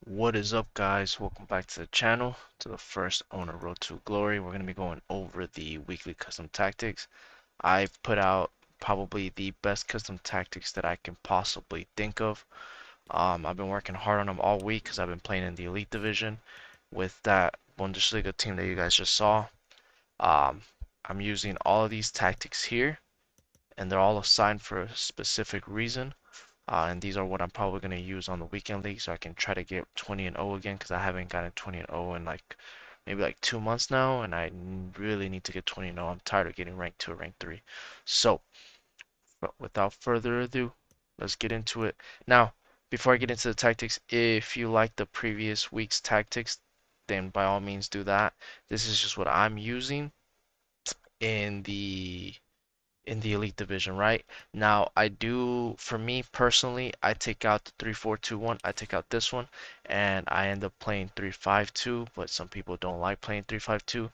What is up, guys? Welcome back to the channel, to the first owner road to glory. We're going to be going over the weekly custom tactics. I put out probably the best custom tactics that I can possibly think of. I've been working hard on them all week because I've been playing in the elite division with that Bundesliga team that you guys just saw. Um, I'm using all of these tactics here, and they're all assigned for a specific reason. And these are what I'm probably going to use on the weekend league so I can try to get 20 and 0 again because I haven't gotten 20 and 0 in like maybe like 2 months now, and I really need to get 20 and 0. I'm tired of getting ranked 2 or ranked 3. So, but without further ado, let's get into it. Now, before I get into the tactics, if you like the previous week's tactics, then by all means do that. This is just what I'm using in the elite division, right? Now, I do, for me personally, I take out the 3-4-2-1. I take out this one, and I end up playing 3-5-2. But some people don't like playing 3-5-2.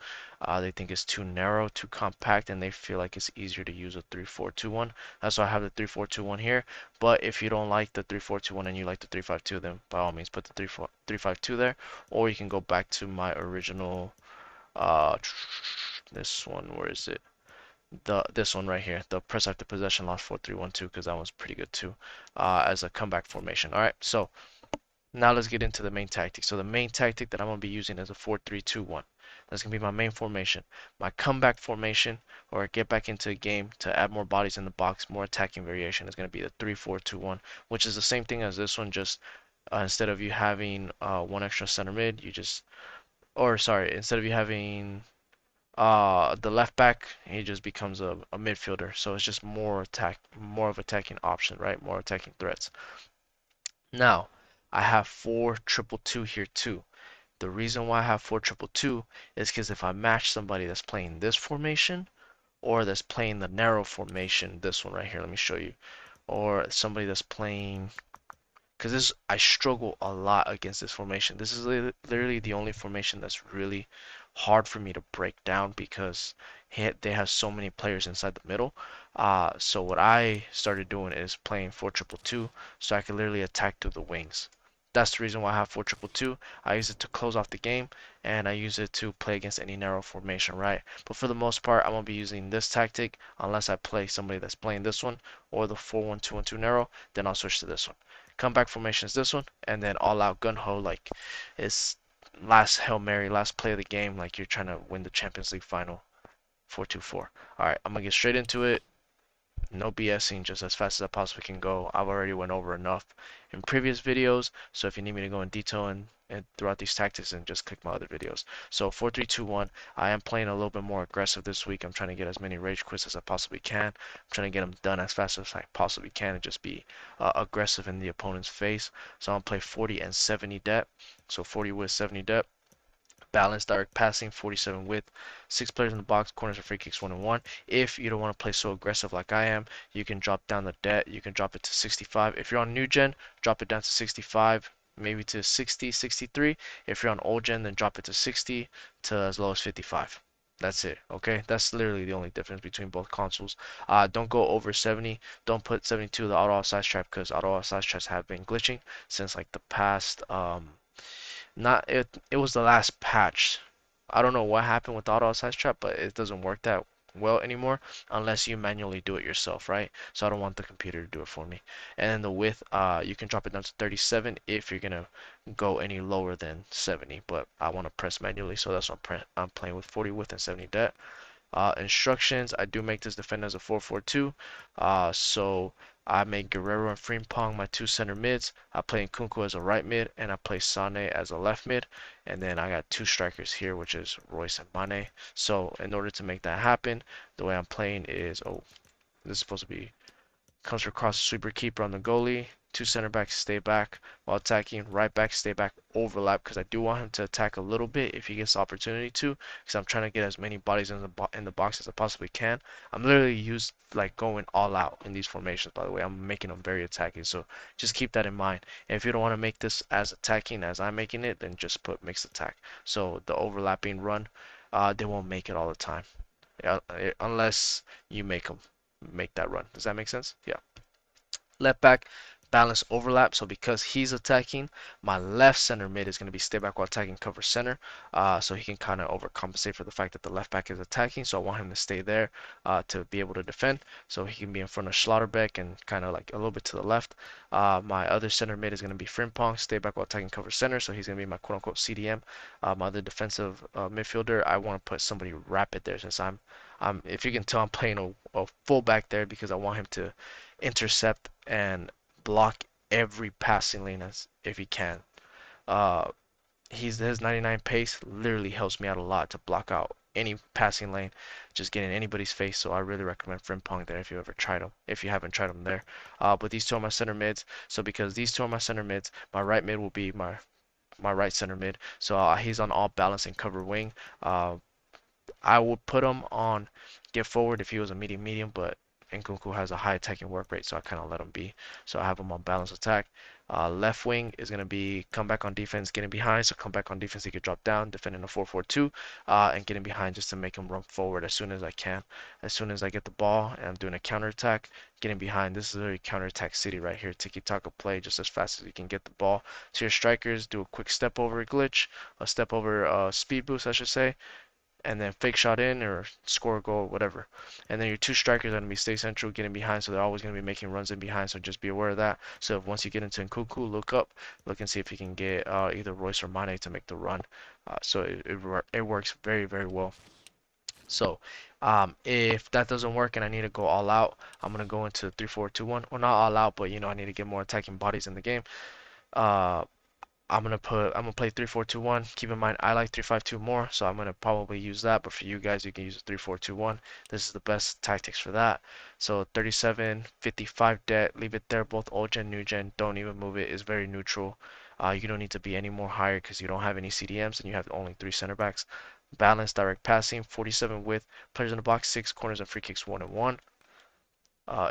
They think it's too narrow, too compact, and they feel like it's easier to use a 3-4-2-1. That's why I have the 3-4-2-1 here. But if you don't like the 3-4-2-1 and you like the 3-5-2, then by all means put the 3-5-2 there, or you can go back to my original. Uh, this one, where is it? This one right here, the press after possession loss 4-3-1-2, because that one's pretty good too, as a comeback formation. All right, so now let's get into the main tactic. So the main tactic that I'm gonna be using is a 4-3-2-1. That's gonna be my main formation. My comeback formation, or get back into a game to add more bodies in the box, more attacking variation, is gonna be the 3-4-2-1, which is the same thing as this one. Just instead of you having one extra center mid, you just, or sorry, instead of you having the left back, he just becomes a midfielder. So it's just more of attacking option, right? More attacking threats. Now, I have 4-2-2 here too. The reason why I have 4-2-2 is because if I match somebody that's playing this formation or that's playing the narrow formation, this one right here, let me show you, or somebody that's playing, because this, I struggle a lot against this formation. This is literally the only formation that's really hard for me to break down because they have so many players inside the middle. So what I started doing is playing 4-2-2 so I can literally attack through the wings. That's the reason why I have 4-2-2. I use it to close off the game, and I use it to play against any narrow formation, right? But for the most part, I'm gonna be using this tactic unless I play somebody that's playing this one or the 4-1-2-1-2 narrow. Then I'll switch to this one. Comeback formation is this one, and then all out gun ho, like it's last Hail Mary, last play of the game, like you're trying to win the Champions League final. 4-2-4. Alright, I'm gonna get straight into it. No BSing, just as fast as I possibly can go. I've already went over enough in previous videos, so if you need me to go in detail and throughout these tactics, then just click my other videos. So 4-3-2-1, I am playing a little bit more aggressive this week. I'm trying to get as many rage quits as I possibly can. I'm trying to get them done as fast as I possibly can and just be aggressive in the opponent's face. So I'm gonna play 40 and 70 depth. So 40 with 70 depth. Balanced direct passing, 47 width, 6 players in the box, corners and free kicks 1 and 1. If you don't want to play so aggressive like I am, you can drop down the debt. You can drop it to 65. If you're on new gen, drop it down to 65, maybe to 60, 63. If you're on old gen, then drop it to 60 to as low as 55. That's it, okay? That's literally the only difference between both consoles. Don't go over 70. Don't put 72 the auto offside trap because auto offside traps have been glitching since like the past not it. It was the last patch. I don't know what happened with the auto size trap, but it doesn't work that well anymore unless you manually do it yourself, right? So I don't want the computer to do it for me. And then the width, you can drop it down to 37 if you're gonna go any lower than 70. But I want to press manually, so that's what I'm playing with 40 width and 70 depth. Instructions, I do make this defend as a 4-4-2. So I make Guerrero and Frimpong my two center mids. I play Nkunku as a right mid, and I play Sane as a left mid. And then I got two strikers here, which is Royce and Mane. So in order to make that happen, the way I'm playing is, oh, this is supposed to be comes across sweeper keeper on the goalie. Two center backs stay back while attacking. Right back stay back overlap because I do want him to attack a little bit if he gets the opportunity to. Because I'm trying to get as many bodies in the box as I possibly can. I'm literally used like going all out in these formations. By the way, I'm making them very attacking. So just keep that in mind. And if you don't want to make this as attacking as I'm making it, then just put mixed attack. So the overlapping run, they won't make it all the time, unless you make them make that run. Does that make sense? Yeah. Left back, balance overlap. So because he's attacking, my left center mid is going to be stay back while attacking cover center. So he can kind of overcompensate for the fact that the left back is attacking. So I want him to stay there to be able to defend. So he can be in front of Schlotterbeck and kind of like a little bit to the left. My other center mid is going to be Frimpong, stay back while attacking cover center. So he's going to be my quote unquote CDM. My other defensive midfielder, I want to put somebody rapid there since if you can tell, I'm playing a fullback there because I want him to intercept and block every passing lane as if he can. Uh, his 99 pace literally helps me out a lot to block out any passing lane, just get in anybody's face. So I really recommend Frimpong there if you ever tried him, if you haven't tried him there. But these two are my center mids. So because these two are my center mids, my right mid will be my right center mid. So he's on all balance and cover wing. Uh, I would put him on get forward if he was a medium, but Nkunku has a high attacking work rate, so I kind of let him be. So I have him on balance attack. Left wing is going to be come back on defense, getting behind. So come back on defense, he could drop down, defending a 4-4-2, and getting behind just to make him run forward as soon as I can. As soon as I get the ball and I'm doing a counter attack, getting behind. This is a very counter attack city right here. Tiki taka play just as fast as you can get the ball to your strikers. Do a quick step over glitch, a step over speed boost, I should say, and then fake shot in or score a goal, whatever. And then your two strikers are going to be stay central, getting behind, so they're always going to be making runs in behind, so just be aware of that. So if once you get into Nkunku, look up, look and see if you can get either Royce or Mane to make the run. So it works very, very well. So if that doesn't work and I need to go all out, I'm going to go into 3-4-2-1. Well, not all out, but I need to get more attacking bodies in the game. Uh, I'm gonna play 3-4-2-1. Keep in mind I like 3-5-2 more, so I'm gonna probably use that. But for you guys, you can use 3-4-2-1. This is the best tactics for that. So 37, 55 debt, leave it there. Both old gen, new gen, don't even move it. It's very neutral. You don't need to be any more higher because you don't have any CDMs and you have only three center backs. Balanced direct passing, 47 width, players in the box, 6 corners and free kicks 1 and 1.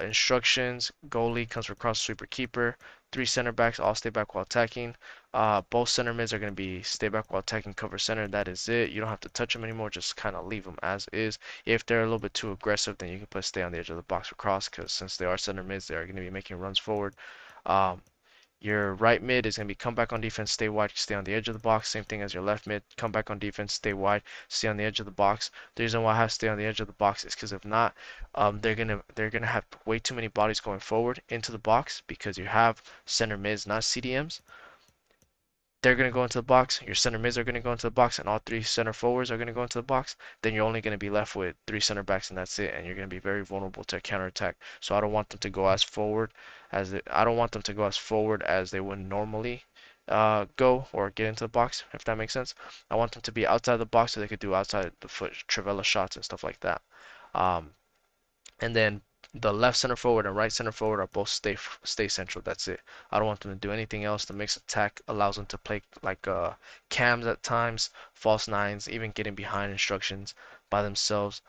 Instructions, goalie comes from cross sweeper keeper. Three center backs all stay back while attacking. Both center mids are going to be stay back while attacking cover center. That is it. You don't have to touch them anymore. Just kind of leave them as is. If they're a little bit too aggressive, then you can put stay on the edge of the box for cross because since they are center mids, they are going to be making runs forward. Um, your right mid is going to be come back on defense, stay wide, stay on the edge of the box. Same thing as your left mid, come back on defense, stay wide, stay on the edge of the box. The reason why I have to stay on the edge of the box is because if not, they're gonna have way too many bodies going forward into the box because you have center mids, not CDMs. They're going to go into the box, your center mids are going to go into the box, and all three center forwards are going to go into the box, then you're only going to be left with three center backs and that's it, and you're going to be very vulnerable to a counterattack. So I don't want them to go as forward I don't want them to go as forward as they would normally go or get into the box, if that makes sense. I want them to be outside the box so they could do outside the foot Trivela shots and stuff like that. Um, and then the left center forward and right center forward are both stay central. That's it. I don't want them to do anything else. The mixed attack allows them to play like cams at times, false nines, even getting behind instructions by themselves.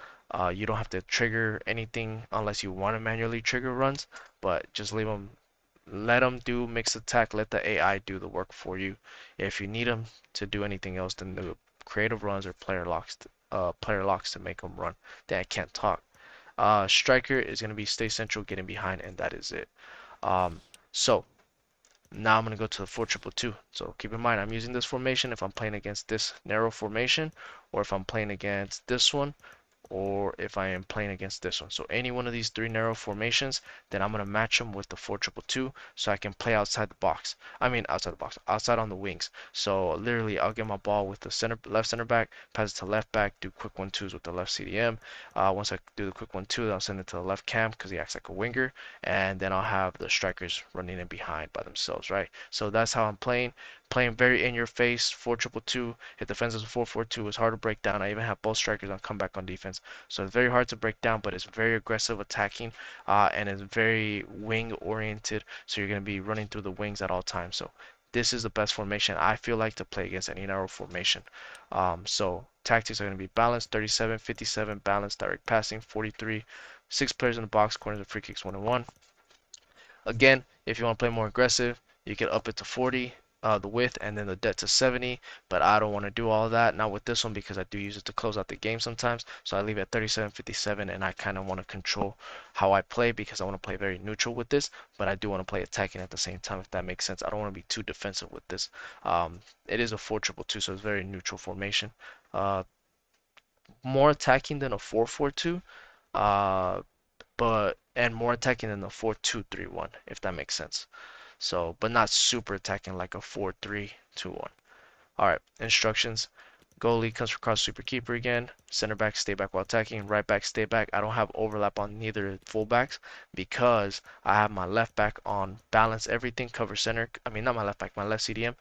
You don't have to trigger anything unless you want to manually trigger runs, but just leave them. Let them do mixed attack. Let the AI do the work for you. If you need them to do anything else, then do creative runs or player locks to make them run. Then I can't talk. Striker is going to be stay central, getting behind, and that is it. Um, so now I'm going to go to the 4-2-2. So keep in mind, I'm using this formation if I'm playing against this narrow formation, or if I'm playing against this one, or if I am playing against this one. So any one of these three narrow formations, then I'm going to match them with the 4-2-2 so I can play outside the box. I mean outside the box, outside on the wings. So literally I'll get my ball with the left center back, pass it to left back, do quick 1-2s with the left CDM. Once I do the quick 1-2, I'll send it to the left cam because he acts like a winger, and then I'll have the strikers running in behind by themselves, right? So that's how I'm playing. Playing very in your face, 4-2-2. It defends as a 4-4-2. It's hard to break down. I even have both strikers on comeback on defense. So it's very hard to break down, but it's very aggressive attacking and it's very wing oriented. So you're going to be running through the wings at all times. So this is the best formation I feel like to play against any narrow formation. So tactics are going to be balanced, 37, 57, balanced, direct passing, 43, 6 players in the box, corners and free kicks 1 and 1. Again, if you want to play more aggressive, you can up it to 40. the width and then the depth to 70, but I don't want to do all that. Not with this one because I do use it to close out the game sometimes. So I leave it at 37, 57, and I kind of want to control how I play because I want to play very neutral with this, but I do want to play attacking at the same time, if that makes sense. I don't want to be too defensive with this. It is a 4-2-2, so it's very neutral formation. Uh, More attacking than a 4-4-2, uh, but and more attacking than a 4-2-3-1, if that makes sense. So, but not super attacking like a 4-3-2-1. All right, instructions. Goalie comes across super keeper again. Center back stay back while attacking. Right back stay back. I don't have overlap on neither fullbacks because I have my left back on balance everything, cover center. I mean, not my left back, my left CDM.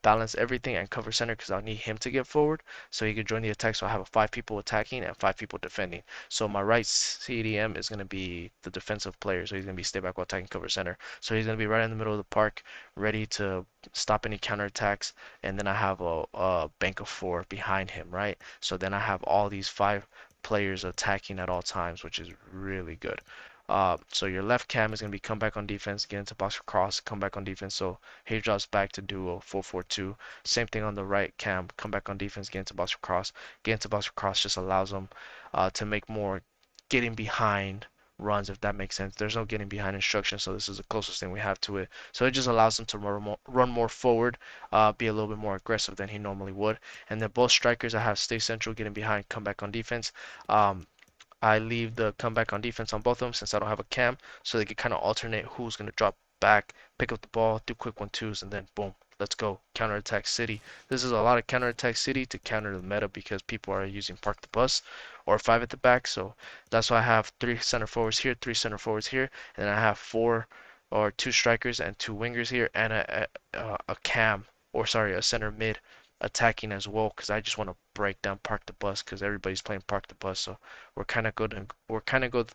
Balance everything and cover center because I'll need him to get forward so he can join the attack. So I have 5 people attacking and 5 people defending. So my right CDM is going to be the defensive player. So he's going to be stay back while attacking, cover center. So he's going to be right in the middle of the park, ready to stop any counterattacks, and then I have a bank of 4 behind him, right? So then I have all these 5 players attacking at all times, which is really good. So your left cam is going to be come back on defense, get into box cross, come back on defense. So he drops back to do a 4-4-2. Same thing on the right cam, come back on defense, get into box cross. Get into box cross just allows them to make more getting behind runs, if that makes sense. There's no getting behind instructions, so this is the closest thing we have to it. So it just allows him to run more forward, be a little bit more aggressive than he normally would. And then both strikers I have stay central, getting behind, come back on defense. I leave the comeback on defense on both of them since I don't have a cam, so they can kind of alternate who's going to drop back, pick up the ball, do quick 1-2s, and then boom, let's go. Counterattack City. This is a lot of counterattack City to counter the meta because people are using Park the Bus or 5 at the back, so that's why I have 3 center forwards here, 3 center forwards here, and then I have 4 or 2 strikers and 2 wingers here, and a cam, or sorry, a center mid attacking as well because I just want to break down Park the Bus because everybody's playing Park the Bus. So we're kind of good and we're kind of good.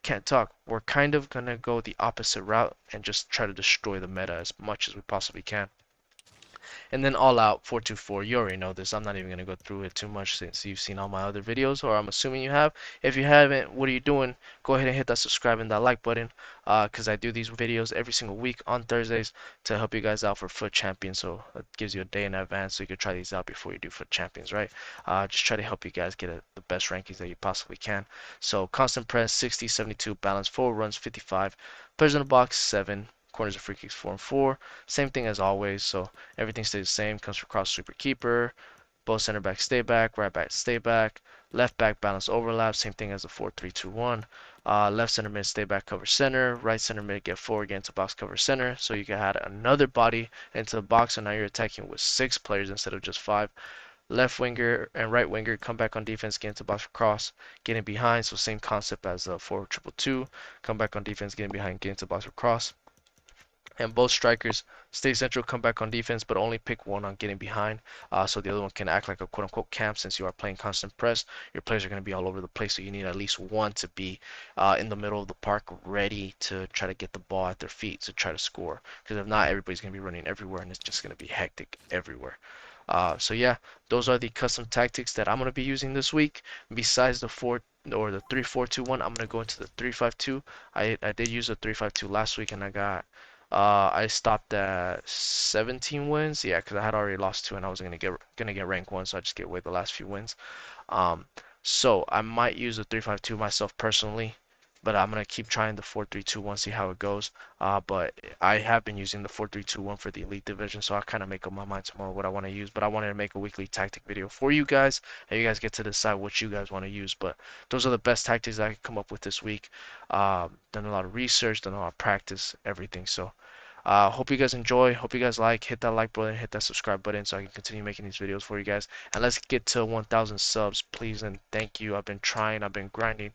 Can't talk. We're kind of gonna go the opposite route and just try to destroy the meta as much as we possibly can. And then all out 424. You already know this. I'm not even going to go through it too much since you've seen all my other videos, or I'm assuming you have. If you haven't, what are you doing? Go ahead and hit that subscribe and that like button because I do these videos every single week on Thursdays to help you guys out for Foot Champions. So it gives you a day in advance so you can try these out before you do Foot Champions, right? Just try to help you guys get the best rankings that you possibly can. So constant press 60, 72, balance 4 runs 55, players in the box 7, corners and free kicks 4 and 4. Same thing as always, so everything stays the same. Comes across super keeper, both center back stay back, right back stay back, left back balance overlap, same thing as the 4-3-2-1. Left center mid stay back cover center, right center mid get forward, get into box cover center. So you can add another body into the box, so now you're attacking with 6 players instead of just 5. Left winger and right winger come back on defense, get into box cross, getting behind. So same concept as the 4-2-2. Come back on defense, getting behind, get into box cross. And both strikers stay central, come back on defense, but only pick one on getting behind, so the other one can act like a quote-unquote camp. Since you are playing constant press, your players are going to be all over the place, so you need at least one to be in the middle of the park, ready to try to get the ball at their feet to try to score. Because if not, everybody's going to be running everywhere, and it's just going to be hectic everywhere. So yeah, those are the custom tactics that I'm going to be using this week. Besides the 3-4-2-1, I'm going to go into the 3-5-2. I did use the 3-5-2 last week, and I stopped at 17 wins. Yeah, because I had already lost 2 and I was gonna get rank 1, so I just get away the last few wins. Um, so I might use the 3-5-2 myself personally, but I'm gonna keep trying the 4-3-2-1, see how it goes. But I have been using the 4-3-2-1 for the Elite Division, so I'll kind of make up my mind tomorrow what I want to use. But I wanted to make a weekly tactic video for you guys, and you guys get to decide what you guys want to use. But those are the best tactics I could come up with this week. Done a lot of research, done a lot of practice, everything. So hope you guys enjoy. Hope you guys like. Hit that like button, hit that subscribe button so I can continue making these videos for you guys. And let's get to 1,000 subs, please and thank you. I've been trying, I've been grinding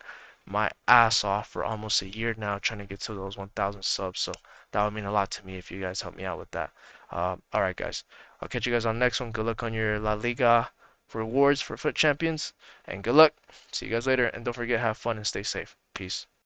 my ass off for almost a year now trying to get to those 1,000 subs. So that would mean a lot to me if you guys help me out with that. Alright guys, I'll catch you guys on the next one. Good luck on your La Liga rewards for Foot Champions. And good luck. See you guys later. And don't forget, have fun and stay safe. Peace.